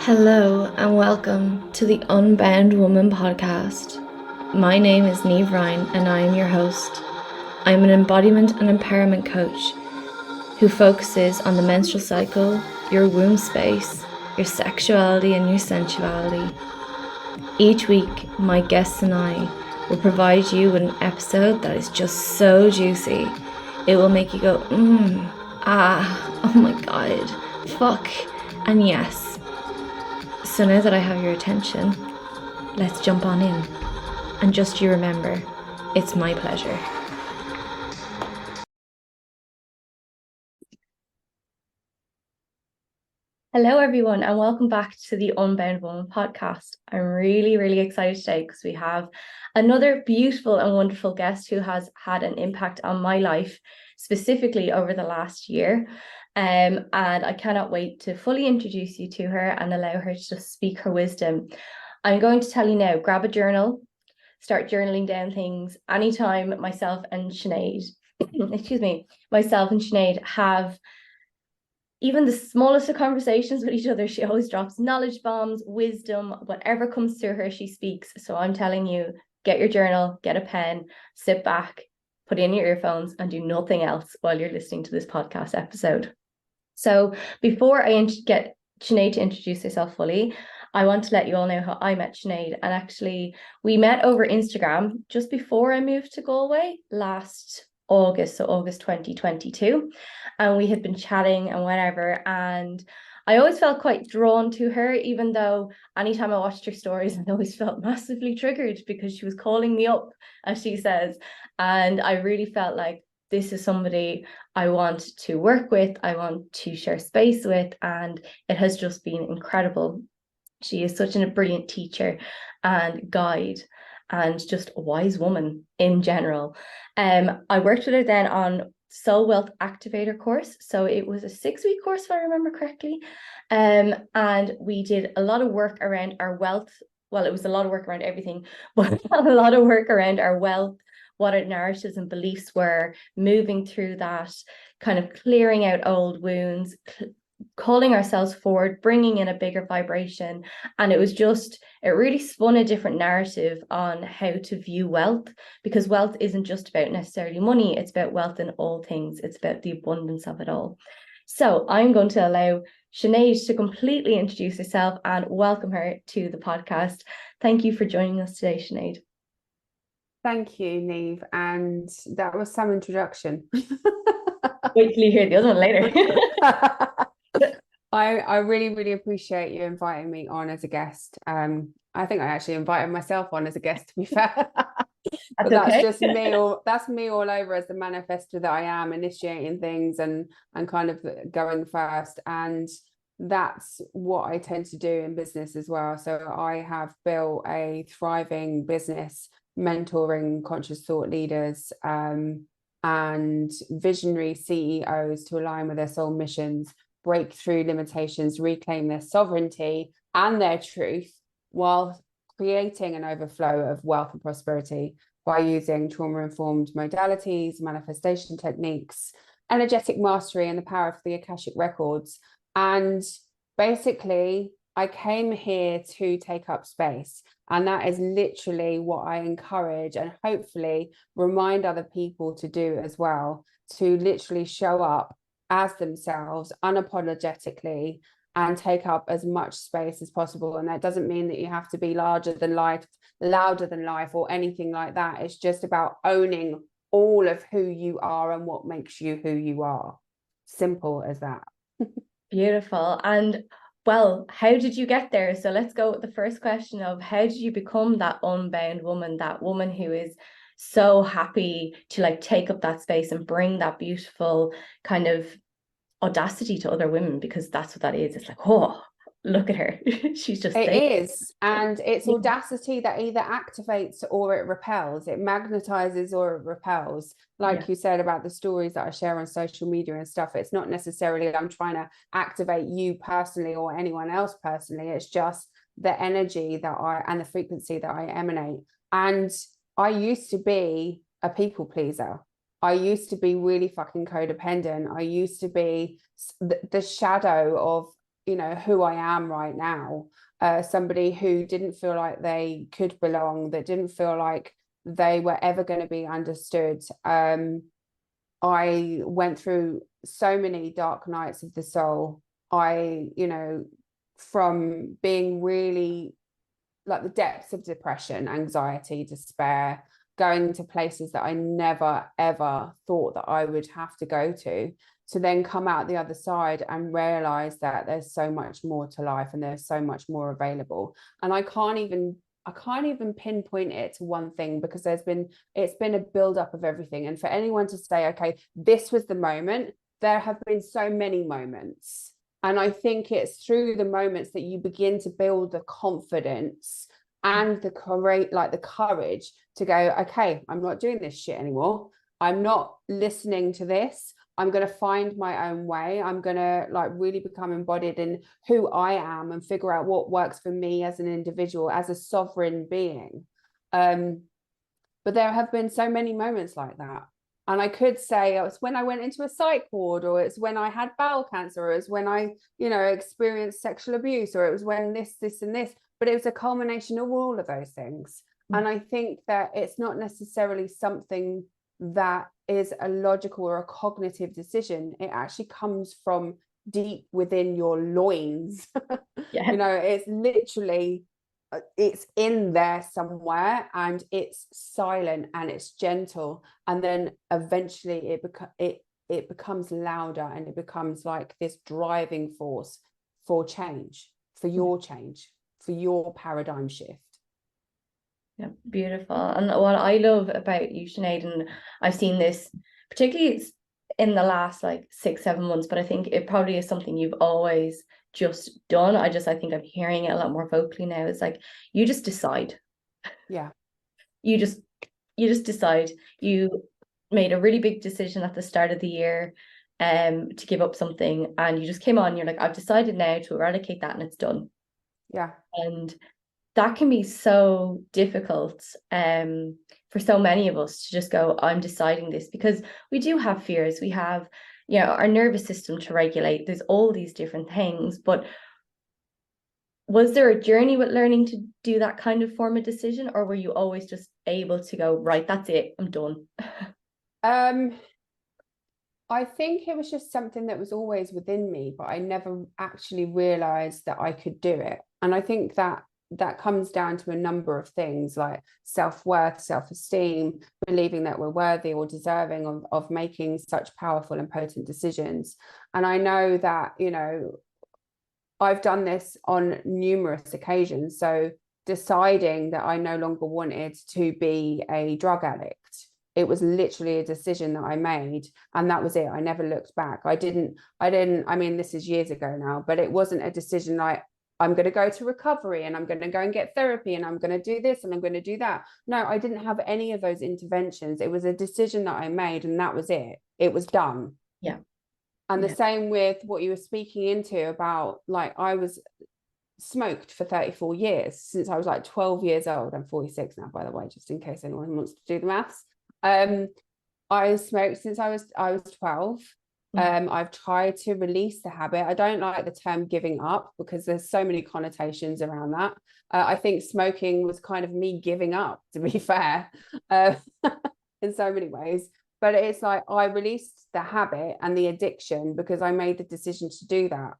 Hello and welcome to the Unbound Woman podcast. My name is Niamh Ryan and I am your host. I'm an embodiment and empowerment coach who focuses on the menstrual cycle, your womb space, your sexuality and your sensuality. Each week, my guests and I will provide you with an episode that is just so juicy. It will make you go, oh my god, fuck, and yes. So now that I have your attention, let's jump on in. And just you remember, it's my pleasure. Hello everyone and welcome back to the Unbound Woman podcast. I'm really excited today because we have another beautiful and wonderful guest who has had an impact on my life, specifically over the last year. And I cannot wait to fully introduce you to her and allow her to just speak her wisdom. I'm going to tell you now, grab a journal, start journaling down things. Anytime myself and Sinead have even the smallest of conversations with each other, she always drops knowledge bombs, wisdom, whatever comes through her, she speaks. So I'm telling you, get your journal, get a pen, sit back, put in your earphones and do nothing else while you're listening to this podcast episode. So before I get Sinead to introduce herself fully, I want to let you all know how I met Sinead. And actually, we met over Instagram just before I moved to Galway last August, so August 2022. And we had been chatting and whatever. And I always felt quite drawn to her, even though anytime I watched her stories, I always felt massively triggered because she was calling me up, as she says. And I really felt like this is somebody I want to work with, I want to share space with, and it has just been incredible. She is such a brilliant teacher and guide and just a wise woman in general. I worked with her then on Soul Wealth Activator course. So it was a 6-week course, if I remember correctly. And we did a lot of work around our wealth. Well, it was a lot of work around everything, but a lot of work around our wealth, what our narratives and beliefs were, moving through that, kind of clearing out old wounds, calling ourselves forward, bringing in a bigger vibration. And it really spun a different narrative on how to view wealth, because wealth isn't just about necessarily money, it's about wealth in all things, it's about the abundance of it all. So I'm going to allow Sinead to completely introduce herself and welcome her to the podcast. Thank you for joining us today, Sinead. Thank you, Niamh. And that was some introduction. Wait till you hear the other one later. I really appreciate you inviting me on as a guest. I think I actually invited myself on as a guest, to be fair. But that's okay. just me, that's me all over as the manifestor that I am, initiating things and kind of going first. And that's what I tend to do in business as well. So I have built a thriving business mentoring conscious thought leaders and visionary CEOs to align with their soul missions, break through limitations, reclaim their sovereignty and their truth, while creating an overflow of wealth and prosperity by using trauma-informed modalities, manifestation techniques, energetic mastery, and the power of the Akashic records. And basically, I came here to take up space. And that is literally what I encourage and hopefully remind other people to do as well, to literally show up as themselves unapologetically and take up as much space as possible. And that doesn't mean that you have to be larger than life, louder than life, or anything like that. It's just about owning all of who you are and what makes you who you are. Simple as that. Beautiful. And well, how did you get there? So let's go with the first question of how did you become that unbound woman, that woman who is so happy to like take up that space and bring that beautiful kind of audacity to other women, because that's what that is. It's like, oh, look at her. She's just It there. is. And it's audacity that either activates or it repels. It magnetizes or it repels. Like you said about the stories that I share on social media and stuff, it's not necessarily I'm trying to activate you personally or anyone else personally. It's just the energy that and the frequency that I emanate. And I used to be a people pleaser. I used to be really fucking codependent. I used to be the shadow of you know, who I am right now. Somebody who didn't feel like they could belong, that didn't feel like they were ever going to be understood. I went through so many dark nights of the soul. You know, from being really like the depths of depression, anxiety, despair, going to places that I never, ever thought that I would have to go to then come out the other side and realize that there's so much more to life and there's so much more available. And I can't even pinpoint it to one thing, because it's been a build-up of everything. And for anyone to say, okay, this was the moment, there have been so many moments. And I think it's through the moments that you begin to build the confidence and the courage to go, okay, I'm not doing this shit anymore. I'm not listening to this. I'm going to find my own way. I'm going to like really become embodied in who I am and figure out what works for me as an individual, as a sovereign being. But there have been so many moments like that. And I could say it was when I went into a psych ward, or it's when I had bowel cancer, or it's when I, you know, experienced sexual abuse, or it was when this, and this, but it was a culmination of all of those things. And I think that it's not necessarily something that is a logical or a cognitive decision. It actually comes from deep within your loins. Yeah. You know, it's literally, it's in there somewhere, and it's silent and it's gentle, and then eventually it becomes louder, and it becomes like this driving force for change, for your paradigm shift. Yeah, beautiful. And what I love about you, Sinead, and I've seen this particularly in the last like 6-7 months, but I think it probably is something you've always just done. I think I'm hearing it a lot more vocally now. It's like you just decide. Yeah. You just decide. You made a really big decision at the start of the year to give up something, and you just came on, you're like, I've decided now to eradicate that, and it's done. Yeah. And that can be so difficult for so many of us to just go, I'm deciding this, because we do have fears. We have, you know, our nervous system to regulate. There's all these different things. But was there a journey with learning to do that kind of form of decision, or were you always just able to go, right, that's it, I'm done? I think it was just something that was always within me, but I never actually realized that I could do it. And I think that comes down to a number of things, like self-worth, self-esteem, believing that we're worthy or deserving of making such powerful and potent decisions. And I know that, you know, I've done this on numerous occasions. So deciding that I no longer wanted to be a drug addict, it was literally a decision that I made, and that was it. I never looked back. I mean, this is years ago now, but it wasn't a decision like, I'm going to go to recovery and I'm going to go and get therapy and I'm going to do this and I'm going to do that. No, I didn't have any of those interventions. It was a decision that I made, and that was it. It was done. Yeah. And the same with what you were speaking into about, like, I was smoked for 34 years since I was like 12 years old. I'm 46 now, by the way, just in case anyone wants to do the maths. I smoked since I was 12. I've tried to release the habit. I don't like the term giving up, because there's so many connotations around that. I think smoking was kind of me giving up, to be fair, in so many ways. But it's like I released the habit and the addiction because I made the decision to do that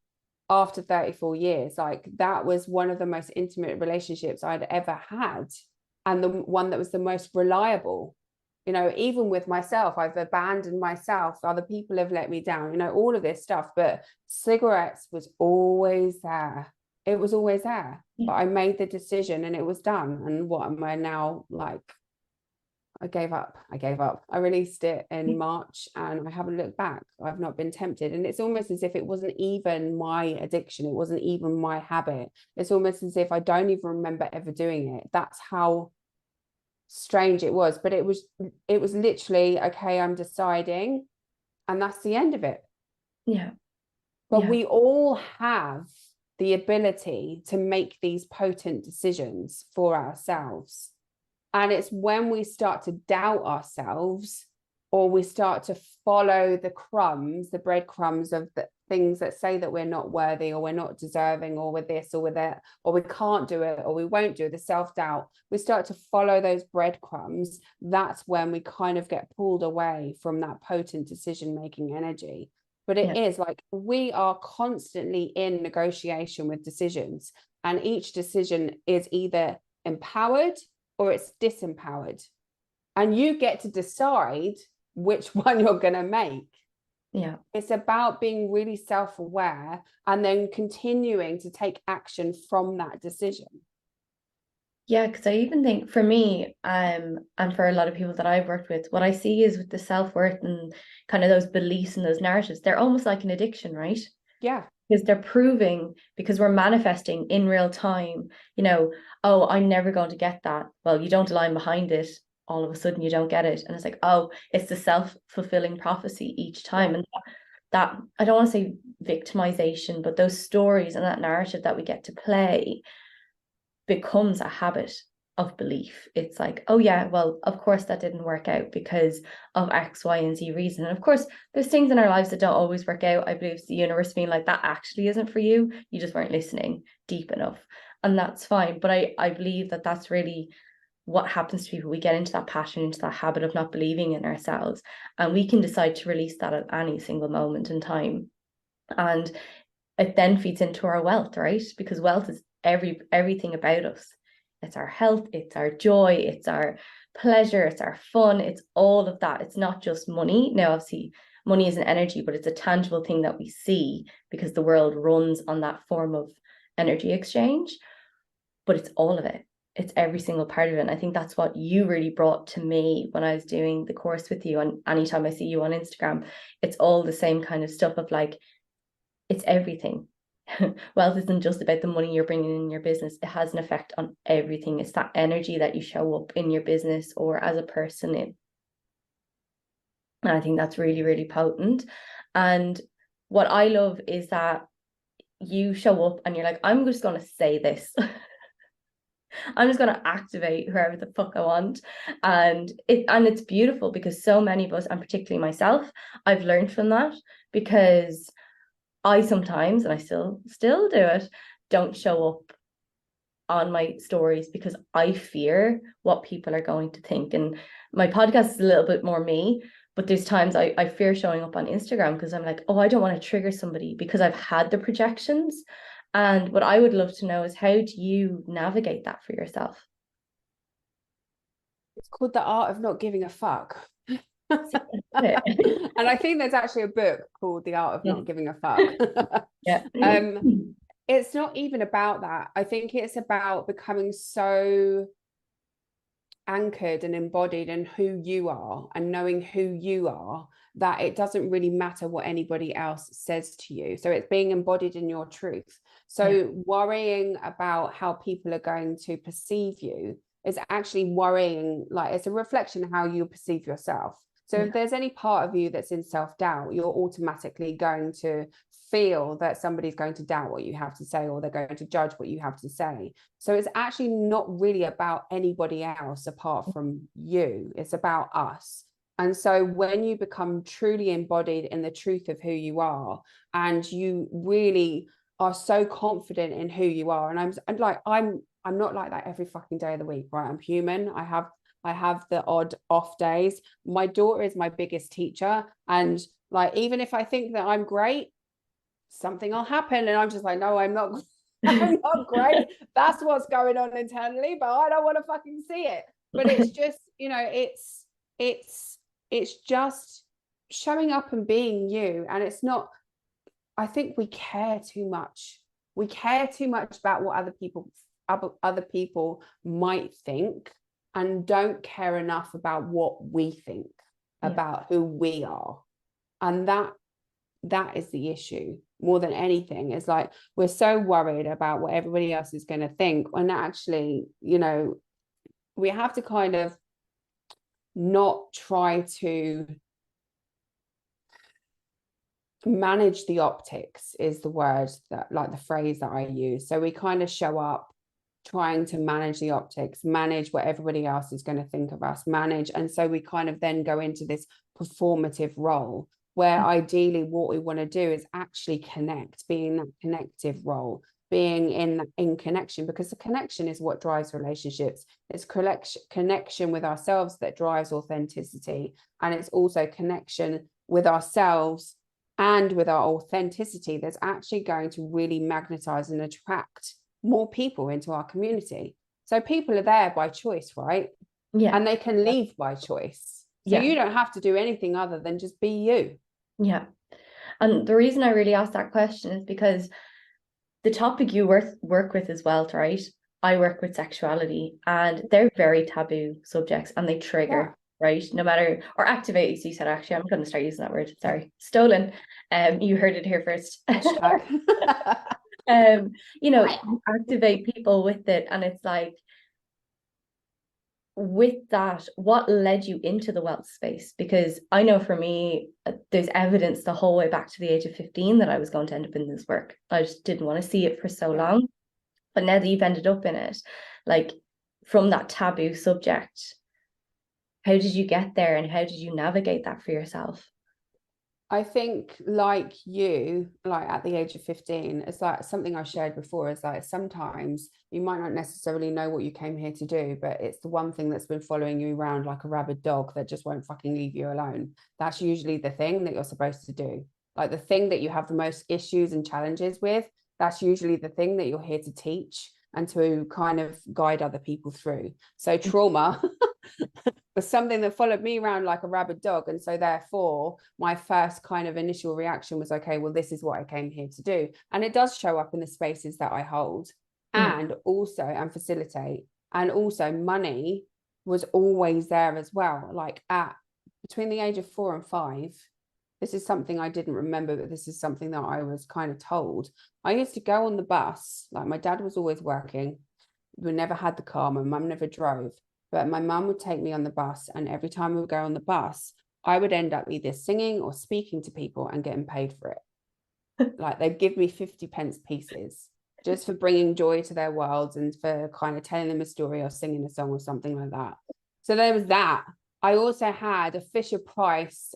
after 34 years. Like, that was one of the most intimate relationships I'd ever had, and the one that was the most reliable. You know, even with myself, I've abandoned myself. Other people have let me down, you know, all of this stuff. But cigarettes was always there. It was always there. But I made the decision and it was done. And what am I now like? I gave up. I released it in March and I haven't looked back. I've not been tempted. And it's almost as if it wasn't even my addiction. It wasn't even my habit. It's almost as if I don't even remember ever doing it. That's how strange it was. But it was literally, okay, I'm deciding, and that's the end of it. Yeah. But we all have the ability to make these potent decisions for ourselves. And it's when we start to doubt ourselves, or we start to follow the breadcrumbs of the things that say that we're not worthy, or we're not deserving, or we're this or we're that, or we can't do it, or we won't do it, the self-doubt, we start to follow those breadcrumbs, that's when we kind of get pulled away from that potent decision-making energy. But it is like, we are constantly in negotiation with decisions, and each decision is either empowered or it's disempowered, and you get to decide which one you're going to make. Yeah. It's about being really self-aware and then continuing to take action from that decision. Yeah, because I even think for me, and for a lot of people that I've worked with, what I see is with the self-worth and kind of those beliefs and those narratives, they're almost like an addiction, right? Yeah. Because they're proving, because we're manifesting in real time, you know, oh, I'm never going to get that. Well, you don't align behind it, all of a sudden you don't get it. And it's like, oh, it's the self-fulfilling prophecy each time. And that, I don't want to say victimization, but those stories and that narrative that we get to play becomes a habit of belief. It's like, oh yeah, well, of course that didn't work out because of X, Y, and Z reason. And of course, there's things in our lives that don't always work out. I believe it's the universe being like, that actually isn't for you. You just weren't listening deep enough. And that's fine. But I believe that that's really what happens to people. We get into that pattern, into that habit of not believing in ourselves. And we can decide to release that at any single moment in time. And it then feeds into our wealth, right? Because wealth is everything about us. It's our health, it's our joy, it's our pleasure, it's our fun, it's all of that. It's not just money. Now, obviously, money is an energy, but it's a tangible thing that we see because the world runs on that form of energy exchange. But it's all of it. It's every single part of it. And I think that's what you really brought to me when I was doing the course with you. And anytime I see you on Instagram, it's all the same kind of stuff of like, it's everything. Wealth isn't just about the money you're bringing in your business. It has an effect on everything. It's that energy that you show up in your business or as a person in. And I think that's really, really potent. And what I love is that you show up and you're like, I'm just going to say this. I'm just going to activate whoever the fuck I want. And it's beautiful because so many of us, and particularly myself, I've learned from that, because I sometimes, and I still do it, don't show up on my stories because I fear what people are going to think. And my podcast is a little bit more me, but there's times I fear showing up on Instagram because I'm like, oh, I don't want to trigger somebody because I've had the projections. And what I would love to know is, how do you navigate that for yourself? It's called The Art of Not Giving a Fuck. And I think there's actually a book called The Art of Not Giving a Fuck. Yeah. It's not even about that. I think it's about becoming so anchored and embodied in who you are and knowing who you are that it doesn't really matter what anybody else says to you. So it's being embodied in your truth. So worrying about how people are going to perceive you is actually worrying, like, it's a reflection of how you perceive yourself. So if there's any part of you that's in self-doubt, you're automatically going to feel that somebody's going to doubt what you have to say, or they're going to judge what you have to say. So it's actually not really about anybody else apart from you. It's about us. And so when you become truly embodied in the truth of who you are, and you really are so confident in who you are, and I'm not like that every fucking day of the week, right? I'm human. I have the odd off days. My daughter is my biggest teacher. And like, even if I think that I'm great, something will happen. And I'm just like, no, I'm not, I'm not great. That's what's going on internally, but I don't want to fucking see it. But it's just, you know, it's just showing up and being you. And it's not, I think we care too much. We care too much about what other people might think, and don't care enough about what we think about who we are. And that is the issue more than anything. Is like, we're so worried about what everybody else is going to think, when actually, you know, we have to kind of not try to manage the optics, is the word that, like, the phrase that I use. So we kind of show up trying to manage the optics, manage what everybody else is going to think of us, manage. And so we kind of then go into this performative role. where ideally what we want to do is actually connect, being that connective role, being in connection, because the connection is what drives relationships. It's connection with ourselves that drives authenticity, and it's also connection with ourselves and with our authenticity that's actually going to really magnetize and attract more people into our community. So people are there by choice, right? Yeah. And they can leave by choice. So Yeah. you don't have to do anything other than just be you. Yeah. And the reason I really asked that question is because the topic you work with is wealth, right? I work with sexuality, and they're very taboo subjects, and they trigger, right? No matter, or activate, as you said, actually, I'm going to start using that word. Sorry, stolen. You heard it here first. You know, activate people with it, and it's like, with that, what led you into the wealth space? Because I know for me, there's evidence the whole way back to the age of 15 that I was going to end up in this work. I just didn't want to see it for so long. But now that you've ended up in it, like, from that taboo subject, how did you get there, and how did you navigate that for yourself? I think, like you, like at the age of 15, it's like something I shared before, is like sometimes you might not necessarily know what you came here to do, but it's the one thing that's been following you around like a rabid dog that just won't fucking leave you alone. That's usually the thing that you're supposed to do. Like the thing that you have the most issues and challenges with, that's usually the thing that you're here to teach and to kind of guide other people through. So trauma was something that followed me around like a rabid dog. And so therefore, my first kind of initial reaction was, okay, well, this is what I came here to do. And it does show up in the spaces that I hold and also and facilitate. And also money was always there as well. Like at between the age of 4 and 5, this is something I didn't remember, but this is something that I was kind of told. I used to go on the bus, like my dad was always working. We never had the car, my mum never drove. But my mum would take me on the bus, and every time we would go on the bus, I would end up either singing or speaking to people and getting paid for it. Like they'd give me 50 pence pieces just for bringing joy to their worlds and for kind of telling them a story or singing a song or something like that. So there was that. I also had a Fisher Price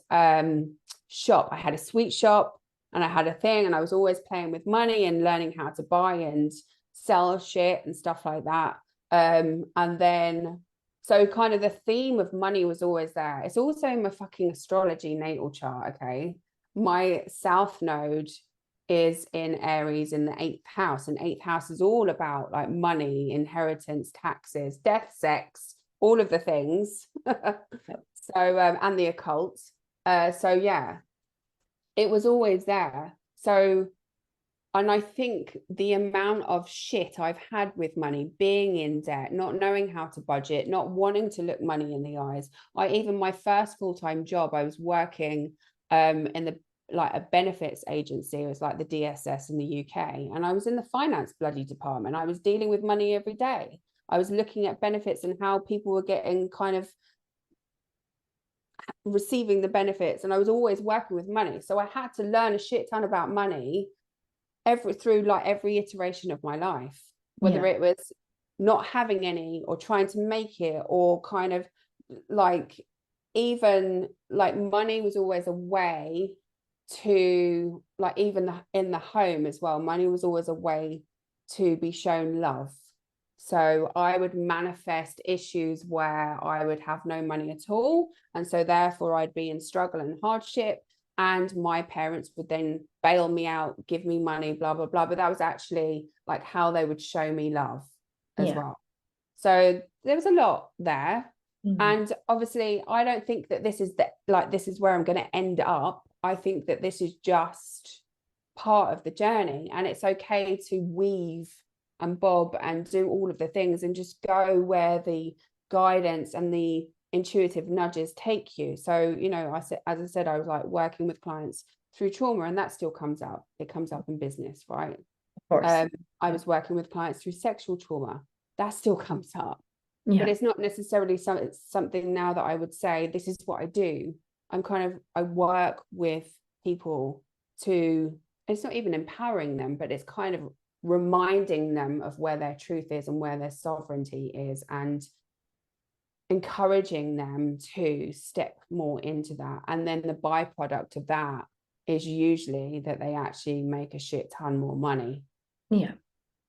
shop. I had a sweet shop and I had a thing, and I was always playing with money and learning how to buy and sell shit and stuff like that. And then so kind of the theme of money was always there. It's also in my fucking astrology natal chart, okay? My South Node is in Aries in the 8th house, and 8th house is all about like money, inheritance, taxes, death, sex, all of the things. So, and the occult. So yeah, it was always there. So, and I think the amount of shit I've had with money, being in debt, not knowing how to budget, not wanting to look money in the eyes. Even my first full-time job, I was working in the like a benefits agency. It was like the DSS in the UK. And I was in the finance bloody department. I was dealing with money every day. I was looking at benefits and how people were getting kind of receiving the benefits. And I was always working with money. So I had to learn a shit ton about money through like every iteration of my life, whether it was not having any or trying to make it, or kind of like, even like money was always a way to, like, even in the home as well, money was always a way to be shown love. So I would manifest issues where I would have no money at all, and so therefore I'd be in struggle and hardship, and my parents would then bail me out, give me money, blah blah blah. But that was actually like how they would show me love as well. So there was a lot there. And obviously I don't think that this is this is where I'm going to end up. I think that this is just part of the journey, and it's okay to weave and bob and do all of the things and just go where the guidance and the intuitive nudges take you. So, you know, as I said, I was like working with clients through trauma, and that still comes up. It comes up in business, right? Of course. I was working with clients through sexual trauma. That still comes up. Yeah. But it's not necessarily something now that I would say, this is what I do. I work with people to, it's not even empowering them, but it's kind of reminding them of where their truth is and where their sovereignty is, and encouraging them to step more into that. And then the byproduct of that is usually that they actually make a shit ton more money. Yeah.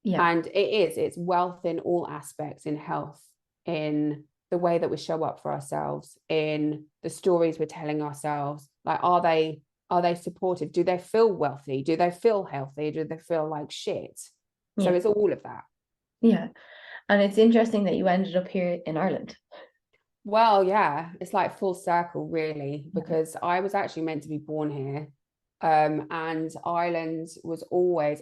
And it's wealth in all aspects, in health, in the way that we show up for ourselves, in the stories we're telling ourselves. Like, are they supportive? Do they feel wealthy? Do they feel healthy? Do they feel like shit? So it's all of that. Yeah. And it's interesting that you ended up here in Ireland. Well, yeah, it's like full circle, really, because I was actually meant to be born here. And Ireland was always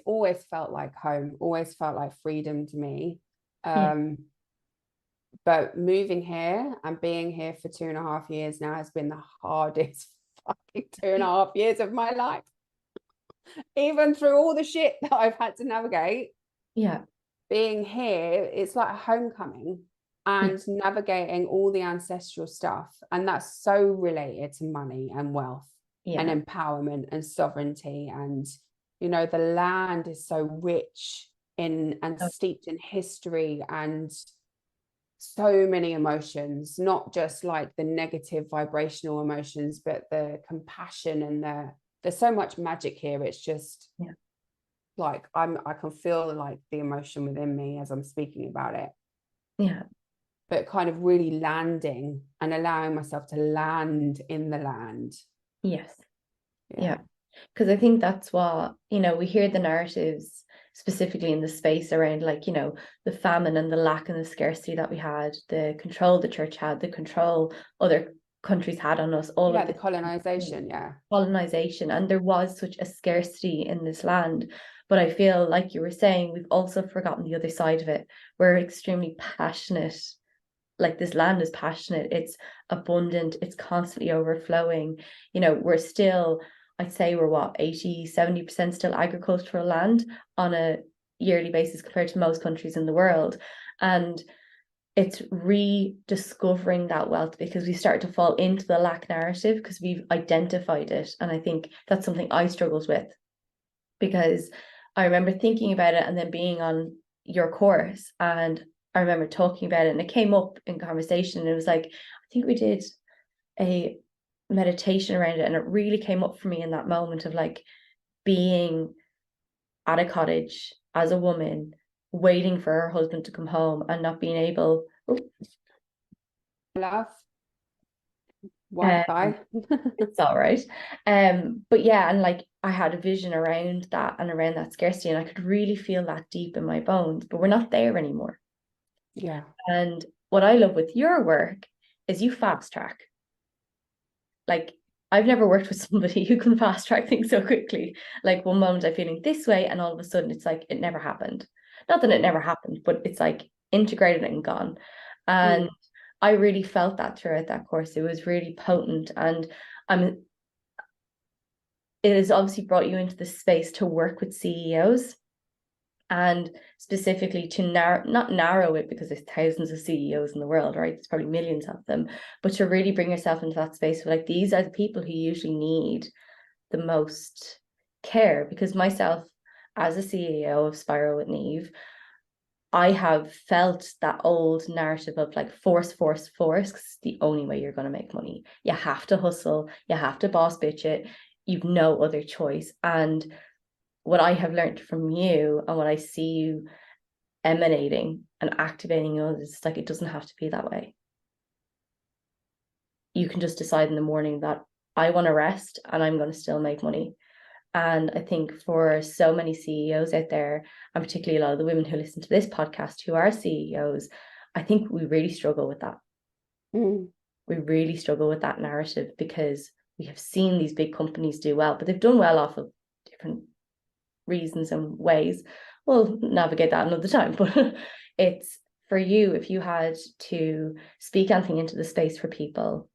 felt like home, always felt like freedom to me. But moving here and being here for 2.5 years now has been the hardest fucking 2.5 years of my life. Even through all the shit that I've had to navigate. Yeah. Being here, it's like a homecoming and navigating all the ancestral stuff. And that's so related to money and wealth and empowerment and sovereignty. And, you know, the land is so rich in and steeped in history and so many emotions, not just like the negative vibrational emotions, but the compassion and there's so much magic here. It's just like I can feel like the emotion within me as I'm speaking about it. Yeah. But kind of really landing and allowing myself to land in the land. Yes. Yeah. Because I think that's what, you know, we hear the narratives specifically in the space around, like, you know, the famine and the lack and the scarcity that we had, the control the church had, the control other countries had on us, all of the colonization. Colonization. And there was such a scarcity in this land. But I feel like you were saying, we've also forgotten the other side of it. We're extremely passionate. Like, this land is passionate. It's abundant. It's constantly overflowing. You know, we're still, I'd say we're what, 80-70% still agricultural land on a yearly basis compared to most countries in the world. And it's rediscovering that wealth, because we start to fall into the lack narrative because we've identified it. And I think that's something I struggled with, because I remember thinking about it and then being on your course, and I remember talking about it, and it came up in conversation, and it was like, I think we did a meditation around it, and it really came up for me in that moment of like being at a cottage as a woman, waiting for her husband to come home and not being able. Love Wi-Fi. It's all right. But yeah, and like I had a vision around that and around that scarcity, and I could really feel that deep in my bones, but we're not there anymore. Yeah. And what I love with your work is you fast track. Like, I've never worked with somebody who can fast track things so quickly. Like, one moment I'm feeling this way, and all of a sudden it's like it never happened. Not that it never happened, but it's like integrated and gone. And I really felt that throughout that course. It was really potent. And it has obviously brought you into the space to work with CEOs, and specifically to not narrow it, because there's thousands of CEOs in the world, right? There's probably millions of them, but to really bring yourself into that space of like, these are the people who usually need the most care. Because myself, as a CEO of Spiral with Neve, I have felt that old narrative of like force, because it's the only way you're going to make money. You have to hustle, you have to boss bitch it, you've no other choice. And what I have learned from you and what I see you emanating and activating others, it's like, it doesn't have to be that way. You can just decide in the morning that I want to rest and I'm going to still make money. And I think for so many CEOs out there, and particularly a lot of the women who listen to this podcast who are CEOs, I think we really struggle with that. We really struggle with that narrative, because we have seen these big companies do well, but they've done well off of different reasons and ways. We'll navigate that another time. But it's for you, if you had to speak anything into the space for people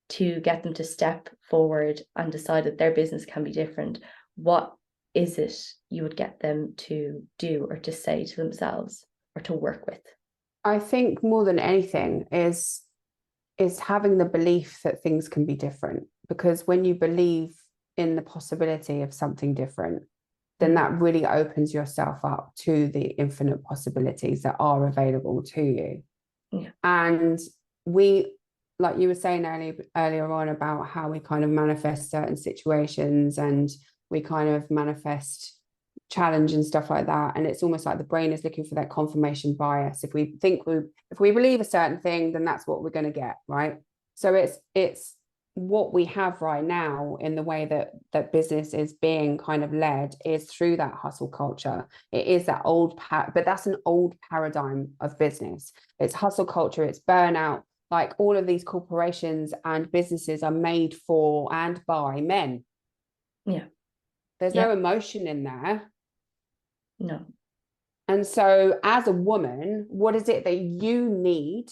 to get them to step forward and decide that their business can be different, what is it you would get them to do or to say to themselves or to work with? I think more than anything is having the belief that things can be different, because when you believe in the possibility of something different, then that really opens yourself up to the infinite possibilities that are available to you. And we, like you were saying earlier on about how we kind of manifest certain situations, and we kind of manifest challenge and stuff like that, and it's almost like the brain is looking for that confirmation bias. If we believe a certain thing, then that's what we're going to get, right? So it's what we have right now in the way that business is being kind of led is through that hustle culture. It is that but that's an old paradigm of business. It's hustle culture, it's burnout. Like all of these corporations and businesses are made for and by men. Yeah. There's no emotion in there. No. And so as a woman, what is it that you need?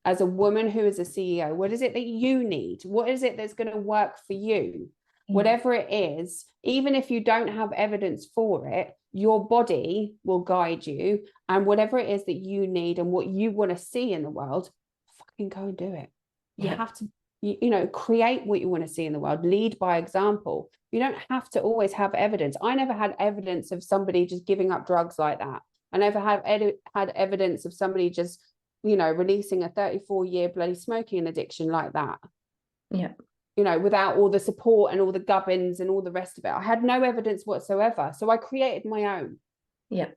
As a woman who is a CEO, what is it that you need? What is it that's going to work for you? Yeah. Whatever it is, even if you don't have evidence for it, your body will guide you. And whatever it is that you need and what you want to see in the world, fucking go and do it. You have to, create what you want to see in the world. Lead by example. You don't have to always have evidence. I never had evidence of somebody just giving up drugs like that. I never had evidence of somebody just releasing a 34-year bloody smoking addiction like that. Yeah. Without all the support and all the gubbins and all the rest of it. I had no evidence whatsoever. So I created my own. Yeah.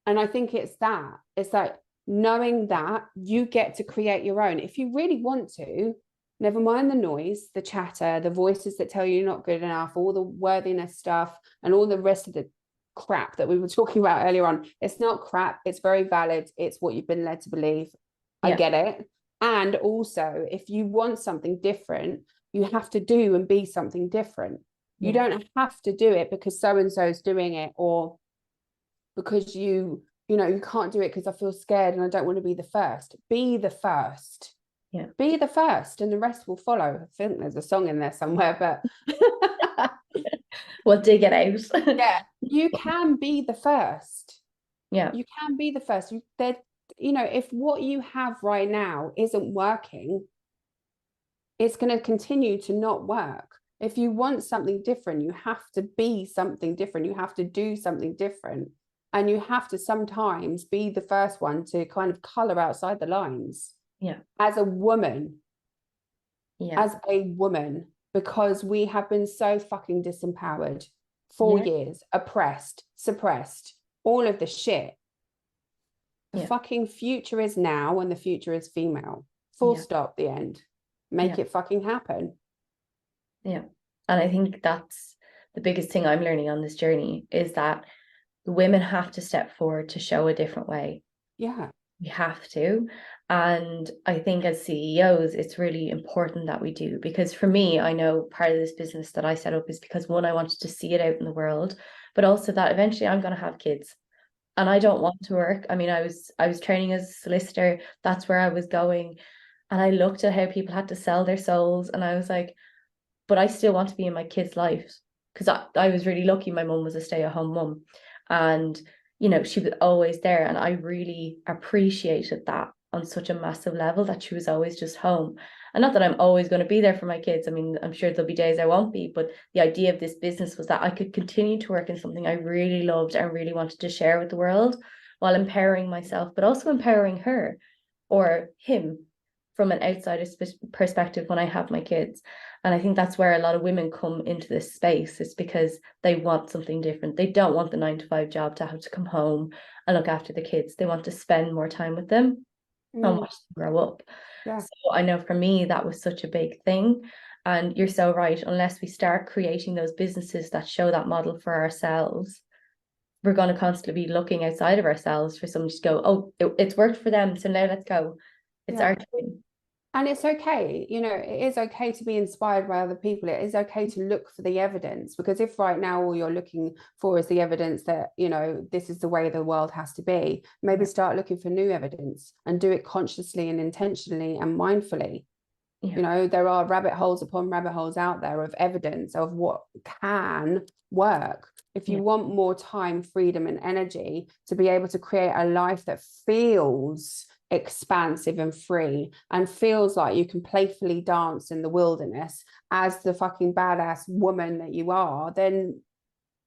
And I think it's like knowing that you get to create your own. If you really want to, never mind the noise, the chatter, the voices that tell you you're not good enough, all the worthiness stuff and all the rest of the crap that we were talking about earlier on. It's not crap, it's very valid. It's what you've been led to believe. I get it. And also, if you want something different, you have to do and be something different. You don't have to do it because so and so is doing it, or because you can't do it because I feel scared and I don't want to be the first. Be the first. Be the first and the rest will follow. I think there's a song in there somewhere, but we'll dig it out. You can be the first. You can be the first. If what you have right now isn't working, it's going to continue to not work. If you want something different, you have to be something different. You have to do something different. And you have to sometimes be the first one to kind of color outside the lines. As a woman. As a woman. Because we have been so fucking disempowered for years, oppressed, suppressed, all of the shit. The fucking future is now, and the future is female. Full stop, the end. Make it fucking happen. And I think that's the biggest thing I'm learning on this journey, is that women have to step forward to show a different way. We have to. And I think as CEOs, it's really important that we do, because for me, I know part of this business that I set up is because, one, I wanted to see it out in the world, but also that eventually I'm going to have kids and I don't want to work. I mean, I was training as a solicitor. That's where I was going. And I looked at how people had to sell their souls. And I was like, but I still want to be in my kids' lives, because I was really lucky. My mum was a stay-at-home mum, and she was always there, and I really appreciated that on such a massive level, that she was always just home. And not that I'm always going to be there for my kids. I mean, I'm sure there'll be days I won't be, but the idea of this business was that I could continue to work in something I really loved and really wanted to share with the world, while empowering myself, but also empowering her or him from an outsider's perspective when I have my kids. And I think that's where a lot of women come into this space. It's because they want something different. They don't want the 9-to-5 job to have to come home and look after the kids. They want to spend more time with them and watch them grow up. So I know for me, that was such a big thing. And you're so right. Unless we start creating those businesses that show that model for ourselves, we're going to constantly be looking outside of ourselves for someone to go, oh, it's worked for them, so now let's go. It's our turn. And it's okay, it is okay to be inspired by other people. It is okay to look for the evidence, because if right now all you're looking for is the evidence that, this is the way the world has to be, maybe start looking for new evidence and do it consciously and intentionally and mindfully. There are rabbit holes upon rabbit holes out there of evidence of what can work. If you want more time, freedom, and energy to be able to create a life that feels expansive and free and feels like you can playfully dance in the wilderness as the fucking badass woman that you are, then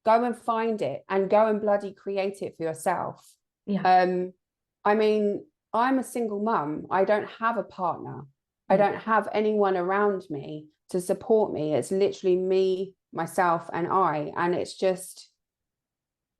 go and find it and go and bloody create it for yourself. I mean, I'm a single mum. I don't have a partner. I don't have anyone around me to support me. It's literally me, myself, and I. And it's just,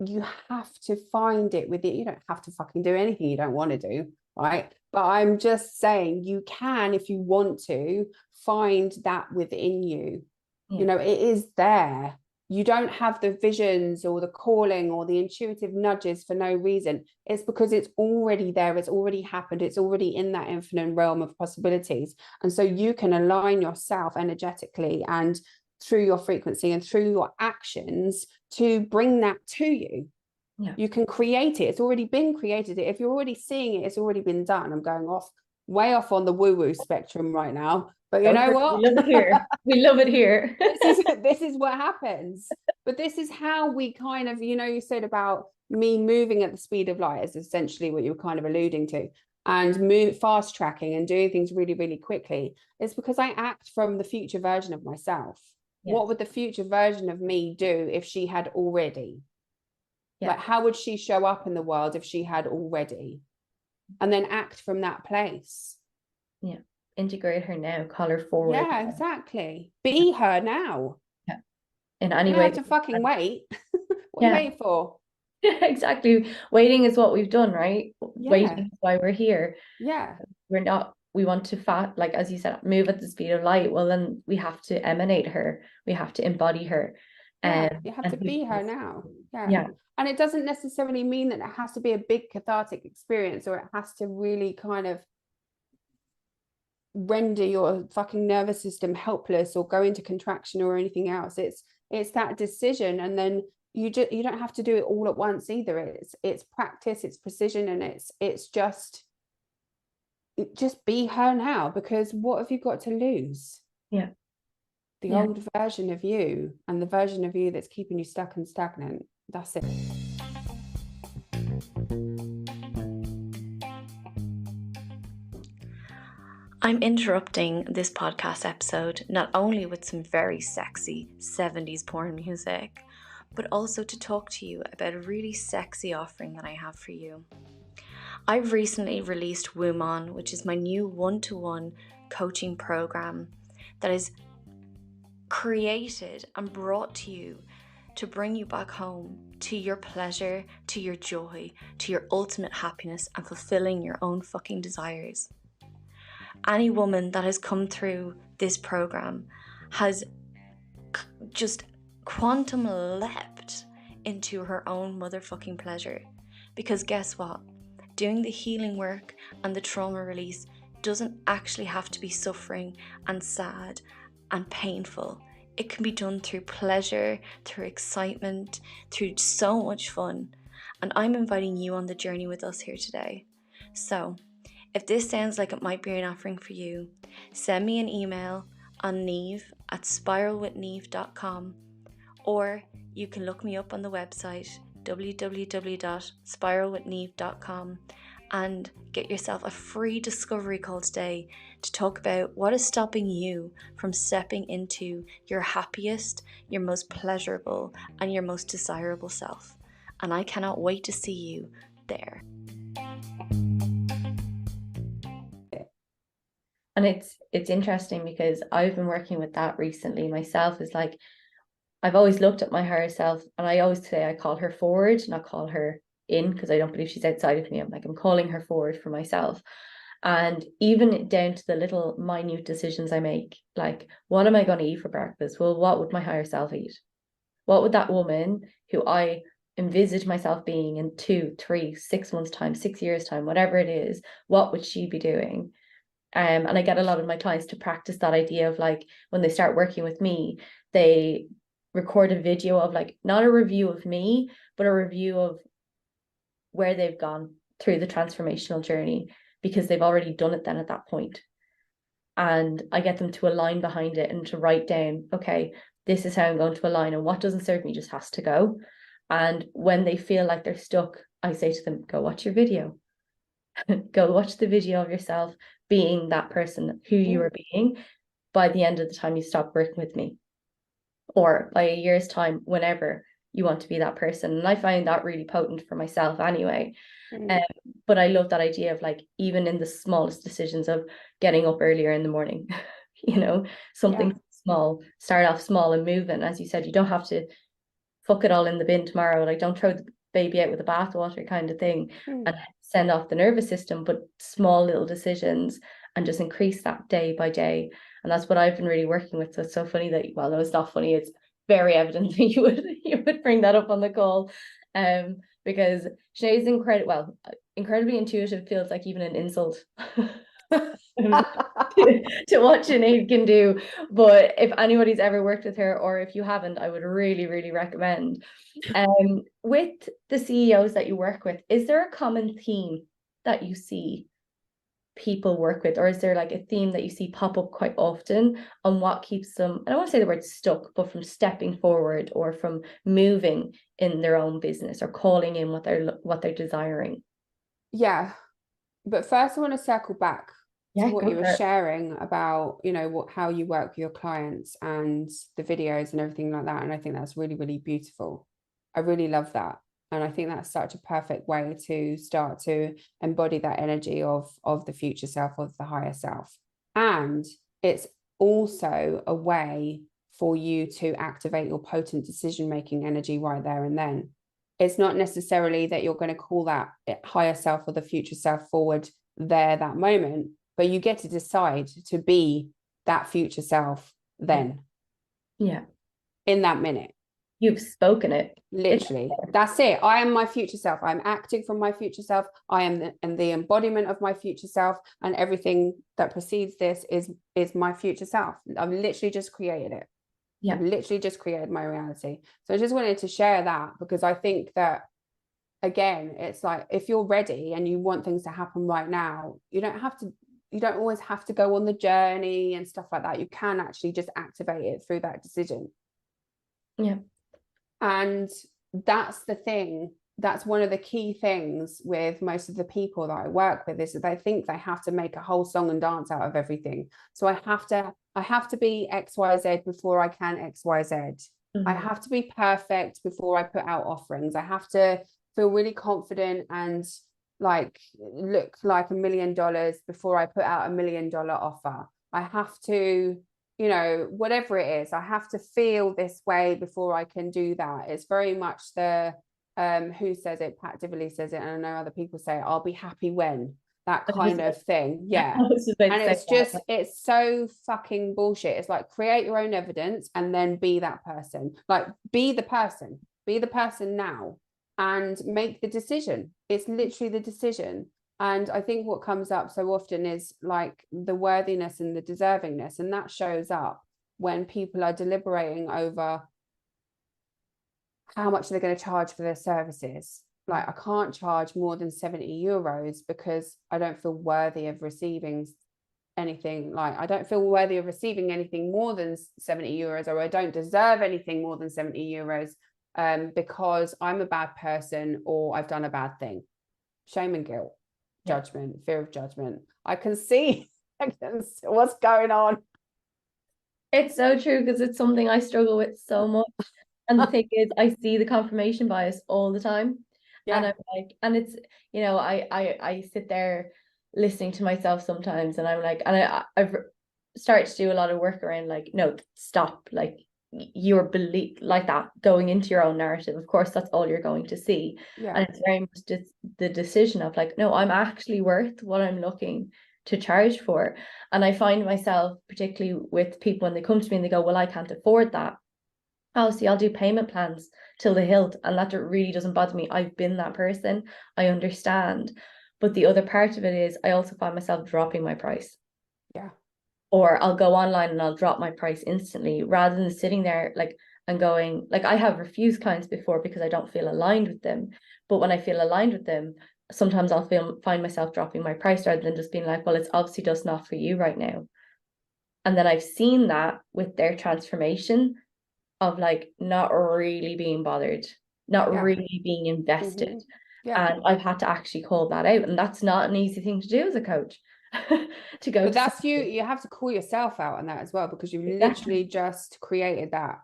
you have to find it with it. You don't have to fucking do anything you don't want to do, right? But I'm just saying, you can, if you want to, find that within you. Yeah. You know, it is there. You don't have the visions or the calling or the intuitive nudges for no reason. It's because it's already there. It's already happened. It's already in that infinite realm of possibilities. And so you can align yourself energetically and through your frequency and through your actions to bring that to you. Yeah. You can create it. It's already been created. If you're already seeing it, it's already been done. I'm going way off on the woo-woo spectrum right now. But you know what? We love it here. We love it here. This is what happens. But this is how we kind of, you know, you said about me moving at the speed of light is essentially what you were kind of alluding to, and fast tracking and doing things really, really quickly. It's because I act from the future version of myself. Yes. What would the future version of me do if she had already? Yeah. Like, how would she show up in the world if she had already? And then act from that place. Yeah. Integrate her now, call her forward. Yeah, exactly. Be her now. Yeah. In any way. You don't have to fucking wait. What are you waiting for? Exactly. Waiting is what we've done, right? Yeah. Waiting is why we're here. Yeah. We want to like, as you said, move at the speed of light. Well, then we have to emanate her. We have to embody her. Yeah, you have to be her now. Yeah. Yeah. And it doesn't necessarily mean that it has to be a big cathartic experience, or it has to really kind of render your fucking nervous system helpless or go into contraction or anything else. It's that decision, and then you don't have to do it all at once either. It's practice, it's precision, and it's just be her now, because what have you got to lose? Yeah. The old version of you and the version of you that's keeping you stuck and stagnant. That's it. I'm interrupting this podcast episode not only with some very sexy 70s porn music, but also to talk to you about a really sexy offering that I have for you. I've recently released WOMBON, which is my new one-to-one coaching program that is created and brought to you to bring you back home to your pleasure, to your joy, to your ultimate happiness, and fulfilling your own fucking desires. Any woman that has come through this program has just quantum leapt into her own motherfucking pleasure. Because guess what? Doing the healing work and the trauma release doesn't actually have to be suffering and sad and painful. It can be done through pleasure, through excitement, through so much fun. And I'm inviting you on the journey with us here today. So, if this sounds like it might be an offering for you, send me an email on neve@spiralwithneve.com, or you can look me up on the website www.spiralwithneve.com and get yourself a free discovery call today to talk about what is stopping you from stepping into your happiest, your most pleasurable, and your most desirable self. And I cannot wait to see you there. And it's interesting because I've been working with that recently myself. Is like, I've always looked at my higher self, and I always say I call her forward, not call her in, because I don't believe she's outside of me. I'm calling her forward for myself. And even down to the little minute decisions I make, like, what am I going to eat for breakfast? Well, what would my higher self eat? What would that woman who I envisage myself being in 2, 3, 6 months time, 6 years time, whatever it is, what would she be doing? And I get a lot of my clients to practice that idea of, like, when they start working with me, they record a video of, like, not a review of me, but a review of where they've gone through the transformational journey, because they've already done it then at that point. And I get them to align behind it and to write down, okay, this is how I'm going to align, and what doesn't serve me just has to go. And when they feel like they're stuck, I say to them, go watch your video. Go watch the video of yourself being that person who you are being by the end of the time you stop working with me, or by a year's time, whenever you want to be that person. And I find that really potent for myself anyway. Mm. But I love that idea of like, even in the smallest decisions of getting up earlier in the morning, you know, something small, start off small and moving. As you said, you don't have to fuck it all in the bin tomorrow. Like, don't throw the baby out with the bathwater kind of thing, and send off the nervous system, but small little decisions, and just increase that day by day. And that's what I've been really working with. So it's so funny that, well, no, it's not funny, it's very evident that you would bring that up on the call, because Sinead's incredibly intuitive, feels like even an insult to what Sinead can do. But if anybody's ever worked with her, or if you haven't, I would really, really recommend. With the CEOs that you work with, is there a common theme that you see people work with, or is there like a theme that you see pop up quite often on what keeps them, I don't want to say the word stuck, but from stepping forward or from moving in their own business or calling in what they're desiring? Yeah, but first I want to circle back to what you were it. sharing about, you know, how you work with your clients and the videos and everything like that. And I think that's really, really beautiful. I really love that. And I think that's such a perfect way to start to embody that energy of the future self, of the higher self. And it's also a way for you to activate your potent decision-making energy right there and then. It's not necessarily that you're going to call that higher self or the future self forward there that moment, but you get to decide to be that future self then. Yeah. In that minute. You've spoken it. Literally. That's it. I am my future self. I'm acting from my future self. I am the embodiment of my future self, and everything that precedes this is my future self. I've literally just created it. Yeah. I've literally just created my reality. So I just wanted to share that, because I think that, again, it's like, if you're ready and you want things to happen right now, you don't always have to go on the journey and stuff like that. You can actually just activate it through that decision. Yeah. And that's the thing. That's one of the key things with most of the people that I work with, is that they think they have to make a whole song and dance out of everything. So I have to be XYZ before I can XYZ. Mm-hmm. I have to be perfect before I put out offerings. I have to feel really confident and like look like $1 million before I put out $1 million offer. I have to, you know, whatever it is, I have to feel this way before I can do that. It's very much the who says it? Pat Divilly says it, and I know other people say it, I'll be happy when, that kind of thing. Yeah. And it's so fucking bullshit. It's like, create your own evidence and then be that person. Like, be the person now and make the decision. It's literally the decision. And I think what comes up so often is like the worthiness and the deservingness, and that shows up when people are deliberating over how much they're going to charge for their services. Like, I can't charge more than 70 euros because I don't feel worthy of receiving anything. Like, I don't feel worthy of receiving anything more than 70 euros, or I don't deserve anything more than 70 euros because I'm a bad person or I've done a bad thing. Shame and guilt, judgment, fear of judgment. I can see what's going on. It's so true, because it's something I struggle with so much. And the thing is, I see the confirmation bias all the time. Yeah. And I'm like, and it's, you know, I sit there listening to myself sometimes, and I'm like, and I've started to do a lot of work around like, no, stop, like, your belief like that, going into your own narrative. Of course, that's all you're going to see. Yeah. And it's very much just the decision of like, no, I'm actually worth what I'm looking to charge for. And I find myself, particularly with people, when they come to me and they go, well, I can't afford that. Oh, see, I'll do payment plans till the hilt, and that really doesn't bother me. I've been that person. I understand. But the other part of it is, I also find myself dropping my price. Yeah. Or I'll go online and I'll drop my price instantly, rather than sitting there like and going, like, I have refused clients before because I don't feel aligned with them. But when I feel aligned with them, sometimes I'll find myself dropping my price, rather than just being like, well, it's obviously just not for you right now. And then I've seen that with their transformation of like not really being bothered, not really being invested. Mm-hmm. Yeah. And I've had to actually call that out. And that's not an easy thing to do as a coach. To go, but that's you have to call yourself out on that as well, because you've literally just created that.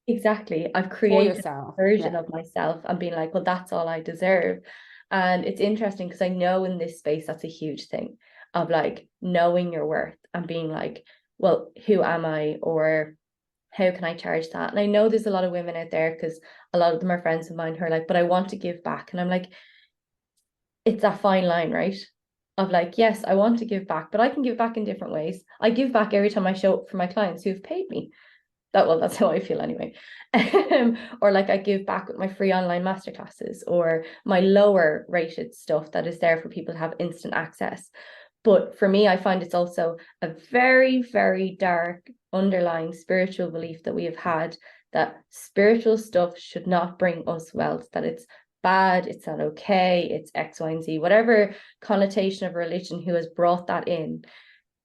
Exactly. I've for created yourself. a version Yeah. of myself and being like, well, that's all I deserve. And it's interesting because I know in this space that's a huge thing of like knowing your worth and being like, well, who am I? Or how can I charge that? And I know there's a lot of women out there because a lot of them are friends of mine who are like, but I want to give back. And I'm like, it's that fine line, right? Of like, yes, I want to give back, but I can give back in different ways. I give back every time I show up for my clients who've paid me. That's how I feel anyway. Or like I give back with my free online masterclasses or my lower rated stuff that is there for people to have instant access. But for me, I find it's also a very, very dark underlying spiritual belief that we have had that spiritual stuff should not bring us wealth, that it's bad, it's not okay, it's X, Y, and Z, whatever connotation of religion who has brought that in.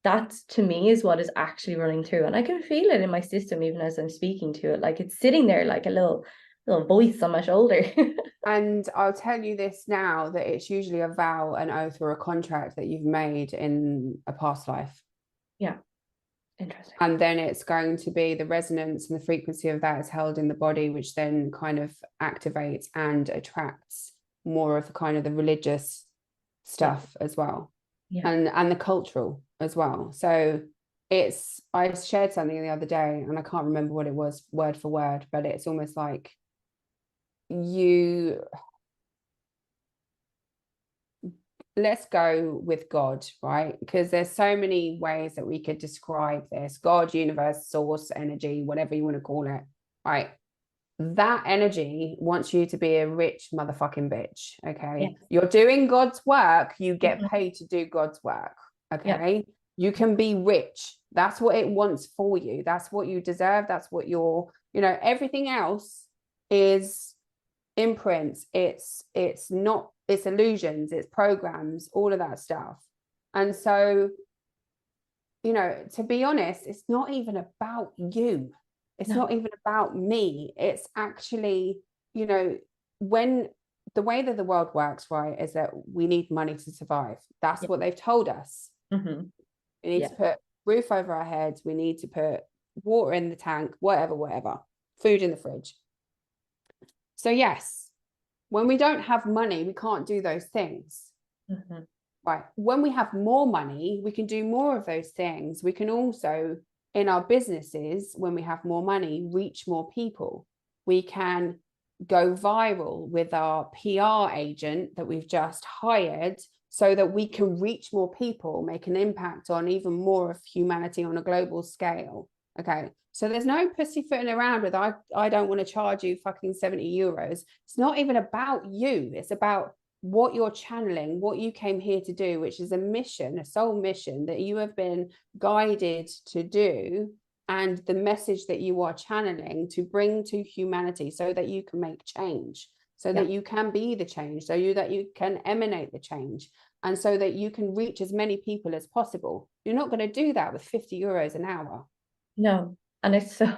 That to me is what is actually running through, and I can feel it in my system even as I'm speaking to it, like it's sitting there like a little voice on my shoulder. And I'll tell you this now, that it's usually a vow, an oath, or a contract that you've made in a past life. Yeah, interesting. And then it's going to be the resonance and the frequency of that is held in the body, which then kind of activates and attracts more of the kind of the religious stuff as well. Yeah. And the cultural as well. So it's, I shared something the other day and I can't remember what it was word for word, but it's almost like let's go with God, right? Because there's so many ways that we could describe this: God, universe, source, energy, whatever you want to call it, right? That energy wants you to be a rich motherfucking bitch. Okay. Yes. You're doing God's work, you get Mhm. paid to do God's work. Yeah. Okay. You can be rich. That's what it wants for you. That's what you deserve. That's what you're, everything else is imprints. It's not, it's illusions, it's programs, all of that stuff. And so, to be honest, it's not even about you. It's No. not even about me. It's actually, when the way that the world works, right, is that we need money to survive. That's Yeah. what they've told us. Mm-hmm. We need Yeah. to put roof over our heads. We need to put water in the tank, whatever, food in the fridge. So yes, when we don't have money, we can't do those things. Mm-hmm. Right. When we have more money, we can do more of those things. We can also, in our businesses, when we have more money, reach more people. We can go viral with our PR agent that we've just hired so that we can reach more people, make an impact on even more of humanity on a global scale. Okay. So there's no pussyfooting around with, I don't want to charge you fucking 70 euros. It's not even about you. It's about what you're channeling, what you came here to do, which is a mission, a soul mission that you have been guided to do, and the message that you are channeling to bring to humanity so that you can make change, so that you can be the change, that you can emanate the change, and so that you can reach as many people as possible. You're not going to do that with 50 euros an hour. No. And it's so,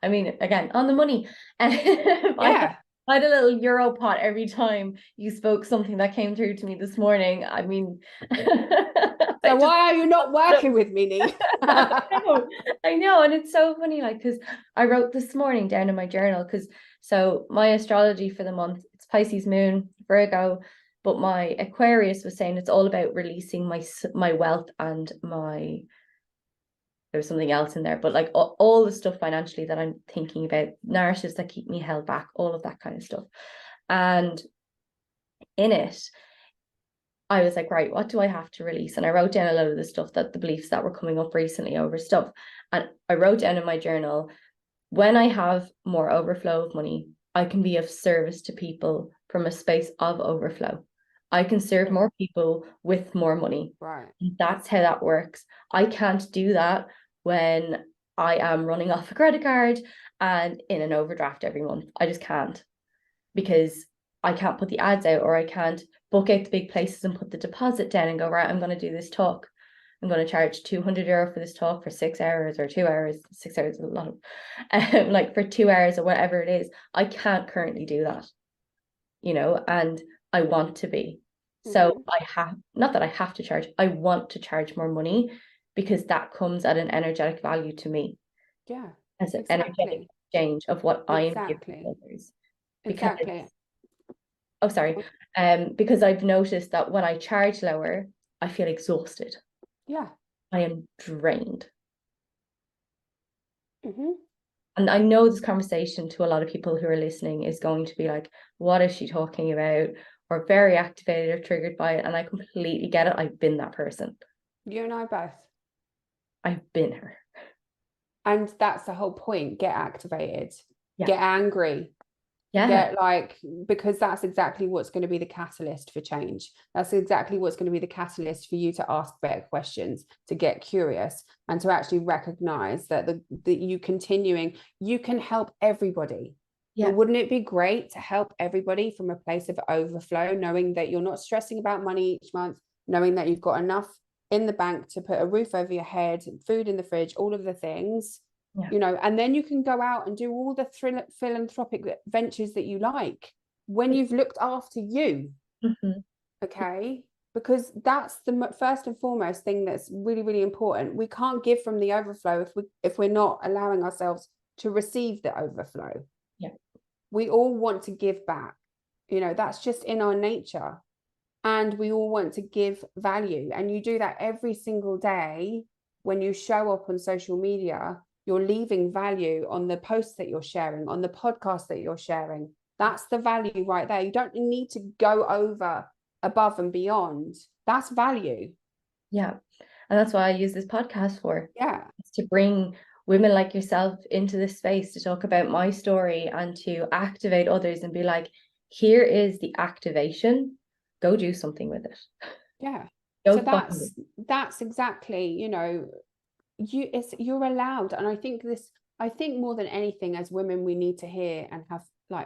I mean, again, on the money. Yeah. I had a little Euro pot every time you spoke something that came through to me this morning. I mean, so why are you not working with me, Nee? I know. And it's so funny, like, because I wrote this morning down in my journal, because so my astrology for the month, it's Pisces moon, Virgo, but my Aquarius was saying it's all about releasing my wealth and my, there was something else in there, but like all the stuff financially that I'm thinking about, narratives that keep me held back, all of that kind of stuff. And in it, I was like, right, what do I have to release? And I wrote down a lot of the stuff, that the beliefs that were coming up recently over stuff. And I wrote down in my journal, when I have more overflow of money, I can be of service to people from a space of overflow. I can serve more people with more money. Right. That's how that works. I can't do that when I am running off a credit card and in an overdraft every month. I just can't, because I can't put the ads out, or I can't book out the big places and put the deposit down and go, right, I'm going to do this talk. I'm going to charge 200 euro for this talk for 6 hours or 2 hours. 6 hours is a lot of, like for 2 hours or whatever it is. I can't currently do that, and I want to be. So I have, not that I have to charge, I want to charge more money, because that comes at an energetic value to me. Yeah, As an exactly. energetic exchange of what I am giving Exactly. others. Exactly. Oh, sorry. Because I've noticed that when I charge lower, I feel exhausted. Yeah. I am drained. Mm-hmm. And I know this conversation to a lot of people who are listening is going to be like, what is she talking about? Or very activated or triggered by it. And I completely get it. I've been that person. You and I both. I've been her. And that's the whole point. Get activated. Yeah. Get angry. Yeah. Get like, because that's exactly what's going to be the catalyst for change. That's exactly what's going to be the catalyst for you to ask better questions, to get curious, and to actually recognize that you can help everybody. Yeah. But wouldn't it be great to help everybody from a place of overflow, knowing that you're not stressing about money each month, knowing that you've got enough in the bank to put a roof over your head, food in the fridge, all of the things. Yeah. You know, and then you can go out and do all the philanthropic ventures that you like when you've looked after you. Mm-hmm. Okay, because that's the first and foremost thing that's really, really important. We can't give from the overflow if we're not allowing ourselves to receive the overflow. Yeah. We all want to give back. You know, that's just in our nature. And we all want to give value. And you do that every single day when you show up on social media. You're leaving value on the posts that you're sharing, on the podcast that you're sharing. That's the value right there. You don't need to go over above and beyond. That's value. Yeah. And that's why I use this podcast for. Yeah. It's to bring women like yourself into this space to talk about my story and to activate others and be like, here is the activation. Go do something with it. Yeah. Go So that's exactly, you know, you're allowed. And I think more than anything, as women, we need to hear and have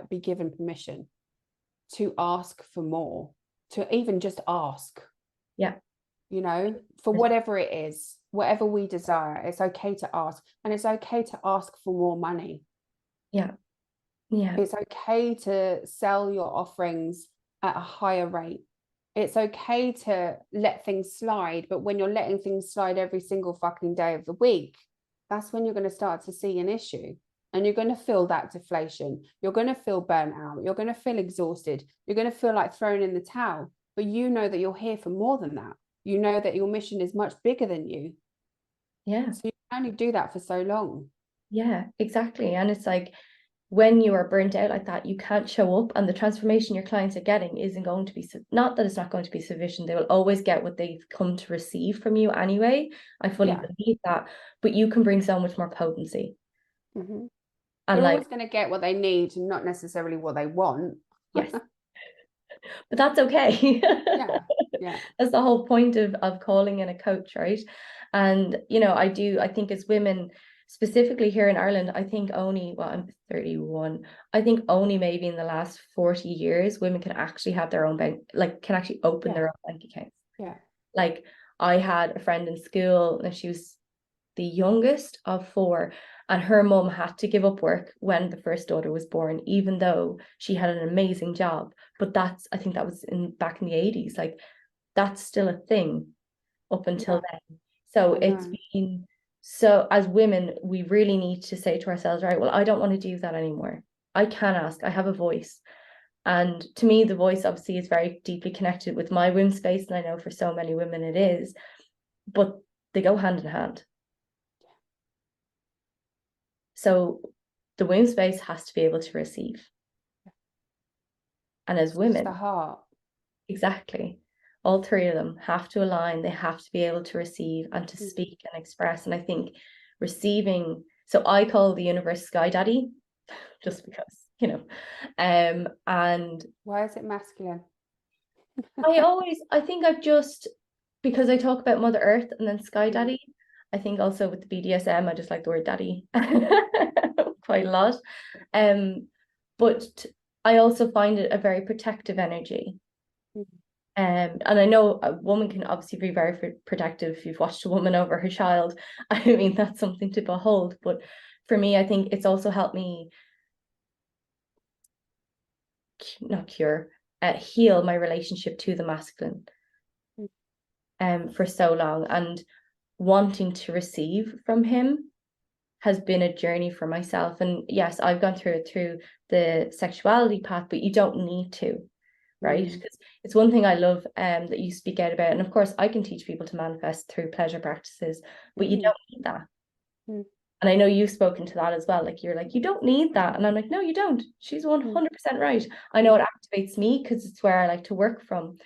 be given permission to ask for more, to even just ask. Yeah. You know, for whatever it is, whatever we desire, it's okay to ask. And it's okay to ask for more money. Yeah. Yeah. It's okay to sell your offerings at a higher rate. It's okay to let things slide, but when you're letting things slide every single fucking day of the week, that's when you're going to start to see an issue. And you're going to feel that deflation. You're going to feel burnt out. You're going to feel exhausted. You're going to feel like throwing in the towel. But you know that you're here for more than that. You know that your mission is much bigger than you. Yeah. So you can only do that for so long. Yeah, exactly. And it's like, when you are burnt out like that, you can't show up, and the transformation your clients are getting isn't going to be, not that it's not going to be sufficient. They will always get what they've come to receive from you anyway. I fully believe that, but you can bring so much more potency. Mm-hmm. And they're always going to get what they need, and not necessarily what they want. Yes. But that's okay. Yeah. That's the whole point of calling in a coach, right? And you know, I think as women, specifically here in Ireland, I think only, well, I'm 31, I think only maybe in the last 40 years women can actually have their own bank, like can actually open their own bank accounts. Yeah. Like I had a friend in school, and she was the youngest of 4, and her mum had to give up work when the first daughter was born, even though she had an amazing job. But I think that was back in the 80s. Like that's still a thing up until then. So it's been, so as women, we really need to say to ourselves, right, well, I don't want to do that anymore. I can ask, I have a voice. And to me, the voice obviously is very deeply connected with my womb space. And I know for so many women it is, but they go hand in hand. So the womb space has to be able to receive. And as women, the heart. Exactly. All 3 of them have to align. They have to be able to receive and to speak and express. And I think receiving, so I call the universe Sky Daddy, just because, you know, and why is it masculine? I think I've just, because I talk about Mother Earth and then Sky Daddy, I think also with the BDSM, I just like the word daddy quite a lot. But I also find it a very protective energy. And I know a woman can obviously be very protective if you've watched a woman over her child. I mean, that's something to behold. But for me, I think it's also helped me heal my relationship to the masculine for so long, and wanting to receive from him has been a journey for myself. And yes, I've gone through it through the sexuality path, but you don't need to, right? Because it's one thing I love that you speak out about. And of course, I can teach people to manifest through pleasure practices, but you don't need that. And I know you've spoken to that as well. Like, you're like, you don't need that. And I'm like, no, you don't. She's 100% right. I know it activates me because it's where I like to work from.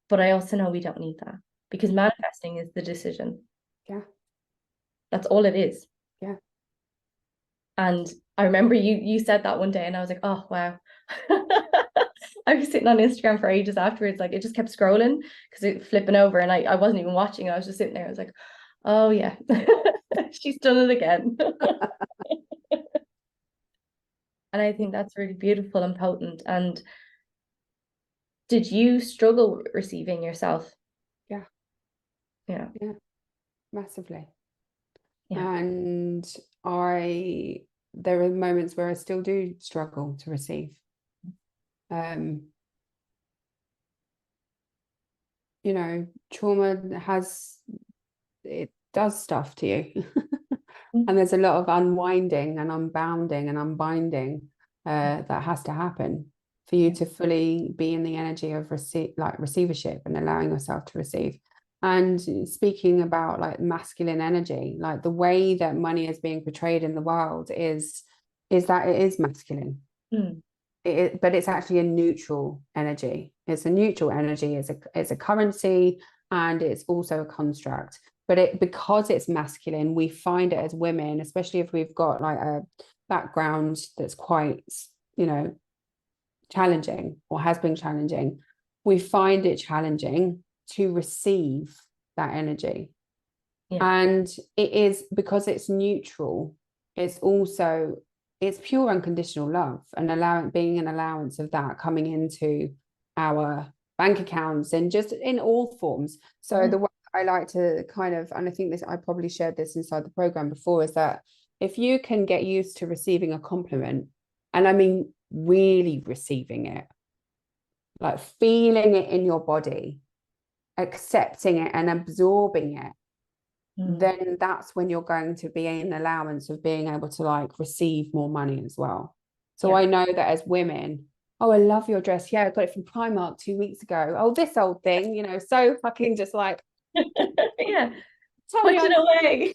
But I also know we don't need that, because manifesting is the decision. Yeah. That's all it is. Yeah. And I remember you said that one day, and I was like, oh, wow. I was sitting on Instagram for ages afterwards. Like, it just kept scrolling because it flipping over, and I wasn't even watching. I was just sitting there. I was like, oh, yeah, she's done it again. And I think that's really beautiful and potent. And did you struggle receiving yourself? Yeah. Yeah. Yeah. Massively. Yeah. And there are moments where I still do struggle to receive. You know, trauma it does stuff to you. And there's a lot of unwinding and unbounding and unbinding that has to happen for you to fully be in the energy of receivership and allowing yourself to receive. And speaking about like masculine energy, like the way that money is being portrayed in the world is that it is masculine. But it's actually a neutral energy. It's a neutral energy. It's a currency, and it's also a construct. But because it's masculine, we find it as women, especially if we've got like a background that's quite, you know, challenging or has been challenging. We find it challenging to receive that energy. And it is because it's neutral. It's pure unconditional love, and being an allowance of that coming into our bank accounts and just in all forms. So the way I like to kind of, and I think I probably shared this inside the program before, is that if you can get used to receiving a compliment, and I mean really receiving it, like feeling it in your body, accepting it and absorbing it, then that's when you're going to be in allowance of being able to like receive more money as well. So I know that as women, oh, I love your dress. Yeah, I got it from Primark 2 weeks ago. Oh, this old thing, you know, so fucking just like, yeah, totally put it away.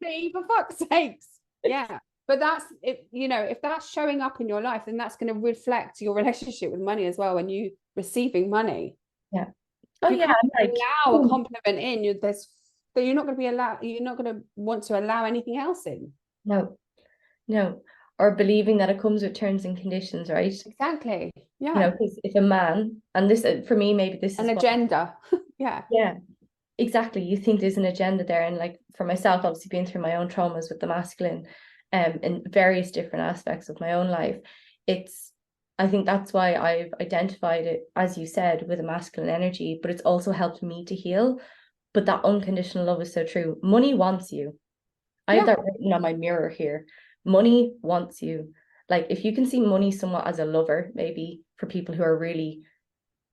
See, for fuck's sakes. Yeah. But that's it, you know, if that's showing up in your life, then that's going to reflect your relationship with money as well. When you receiving money. Yeah. Oh, you yeah. can't Like, allow a compliment in. You're not going to want to allow anything else in. No. Or believing that it comes with terms and conditions, right? Exactly. Yeah. You know, because if a man, and this for me, maybe this is an agenda. Yeah. Exactly. You think there's an agenda there. And like for myself, obviously being through my own traumas with the masculine, in various different aspects of my own life, I think that's why I've identified it, as you said, with a masculine energy, but it's also helped me to heal. But that unconditional love is so true. Money wants you. I have that written on my mirror here. Money wants you. Like, if you can see money somewhat as a lover, maybe for people who are really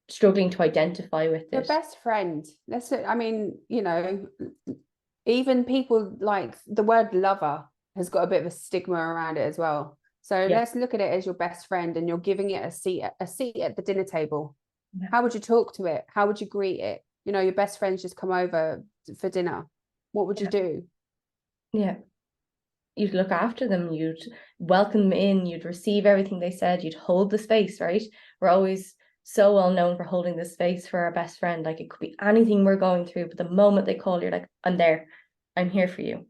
struggling to identify with your it. best friend. I mean, you know, even people, like the word lover has got a bit of a stigma around it as well. So let's look at it as your best friend, and you're giving it a seat at the dinner table. How would you talk to it? How would you greet it? You know, your best friends just come over for dinner. What would you do? Yeah. You'd look after them, you'd welcome them in, you'd receive everything they said, you'd hold the space, right? We're always so well known for holding the space for our best friend. Like, it could be anything we're going through, but the moment they call, you're like, I'm there, I'm here for you,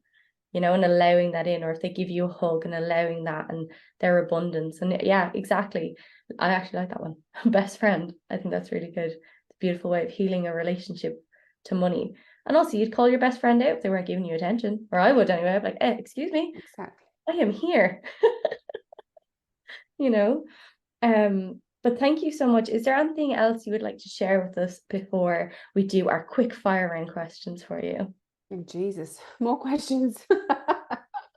you know, and allowing that in. Or if they give you a hug and allowing that, and their abundance. And yeah, exactly. I actually like that one. Best friend. I think that's really good. It's a beautiful way of healing a relationship to money. And also, you'd call your best friend out if they weren't giving you attention, or I would anyway. I'd be like, hey, excuse me, exactly, I am here. You know. But thank you so much. Is there anything else you would like to share with us before we do our quick fire round questions for you? Oh, Jesus, more questions.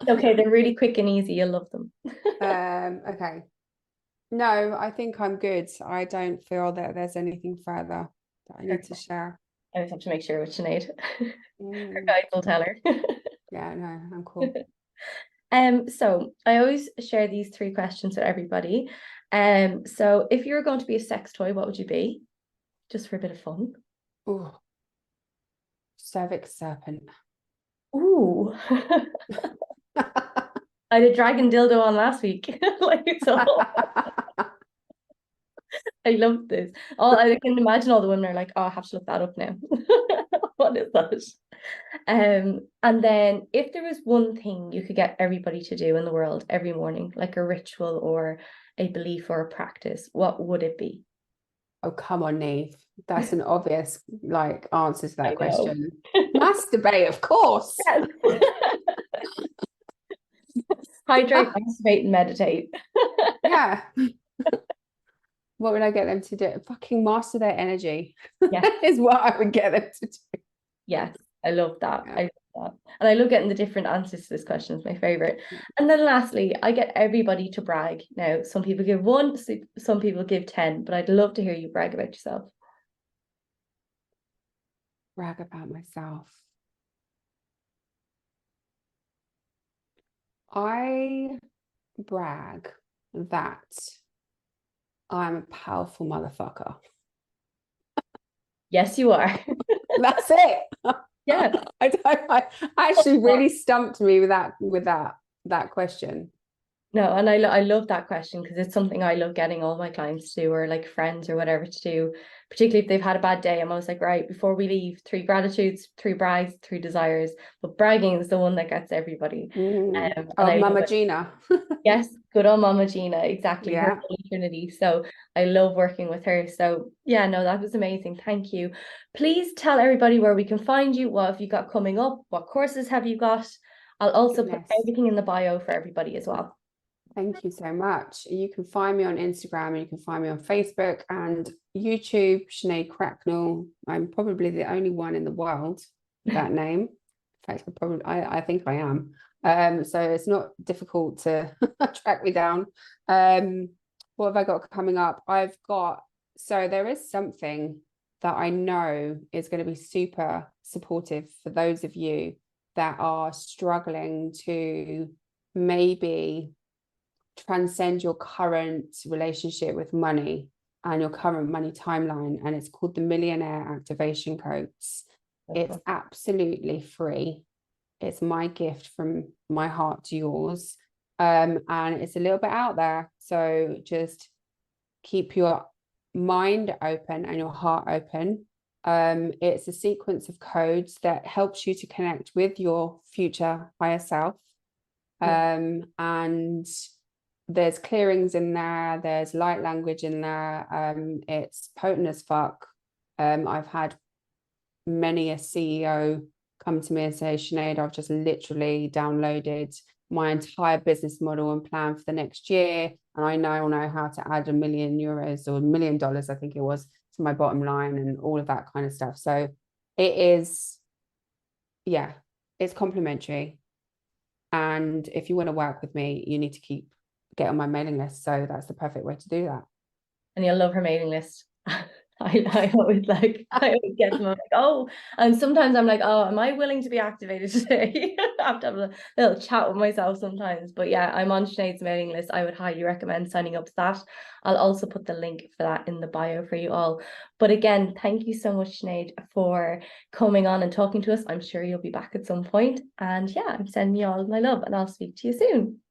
Okay, they're really quick and easy. You'll love them. Okay. No, I think I'm good. I don't feel that there's anything further that I need to share. I just have to make sure with Sinead. Her guides will tell her. Yeah, no, I'm cool. So I always share these 3 questions with everybody. So if you were going to be a sex toy, what would you be? Just for a bit of fun. Ooh. Cervix serpent. Ooh. I had a dragon dildo on last week. Like, so I love this. I can imagine all the women are like, oh, I have to look that up now. What is that? And then if there was one thing you could get everybody to do in the world every morning, like a ritual or a belief or a practice, what would it be? Oh, come on, Neve. That's an obvious like answer to that I know. question. Masturbate, of course. Yes. Hydrate, masturbate, and meditate. Yeah. What would I get them to do? Fucking master their energy. Yeah. Is what I would get them to do. Yes, I love that. Yeah. I love that. And I love getting the different answers to this question. It's my favorite. And then lastly, I get everybody to brag. Now, some people give 1, some people give 10, but I'd love to hear you brag about yourself. Brag about myself. I brag that I'm a powerful motherfucker. Yes, you are. That's it. Yeah. I actually really stumped me with that question. No, and I love that question because it's something I love getting all my clients to do, or like friends or whatever to do, particularly if they've had a bad day. I'm always like, right, before we leave, 3 gratitudes, 3 brags, 3 desires. But bragging is the one that gets everybody. And I love Mama it. Gina. Yes, good old Mama Gina, exactly. Her Yeah. Holy Trinity. So I love working with her. So yeah, no, that was amazing. Thank you. Please tell everybody where we can find you. What have you got coming up? What courses have you got? I'll also put Goodness. everything in the bio for everybody as well. Thank you so much. You can find me on Instagram and you can find me on Facebook and YouTube, Sinead Cracknell. I'm probably the only one in the world with that name. In fact, I think I am. So it's not difficult to track me down. What have I got coming up? So there is something that I know is going to be super supportive for those of you that are struggling to maybe transcend your current relationship with money and your current money timeline, and it's called the Millionaire Activation Codes. It's absolutely free. It's my gift from my heart to yours, and it's a little bit out there, so just keep your mind open and your heart open. It's a sequence of codes that helps you to connect with your future higher self, and there's clearings in there, there's light language in there. It's potent as fuck. I've had many a CEO come to me and say, Sinead, I've just literally downloaded my entire business model and plan for the next year, and I now know how to add €1 million or $1 million, I think it was, to my bottom line and all of that kind of stuff. So it is, yeah, it's complimentary. And if you want to work with me, you need to get on my mailing list. So that's the perfect way to do that. And you'll love her mailing list. I always get them, I'm like, oh, and sometimes I'm like, oh, am I willing to be activated today? I have to have a little chat with myself sometimes. But yeah, I'm on Sinead's mailing list. I would highly recommend signing up to that. I'll also put the link for that in the bio for you all. But again, thank you so much, Sinead, for coming on and talking to us. I'm sure you'll be back at some point. And yeah, I'm sending you all my love, and I'll speak to you soon.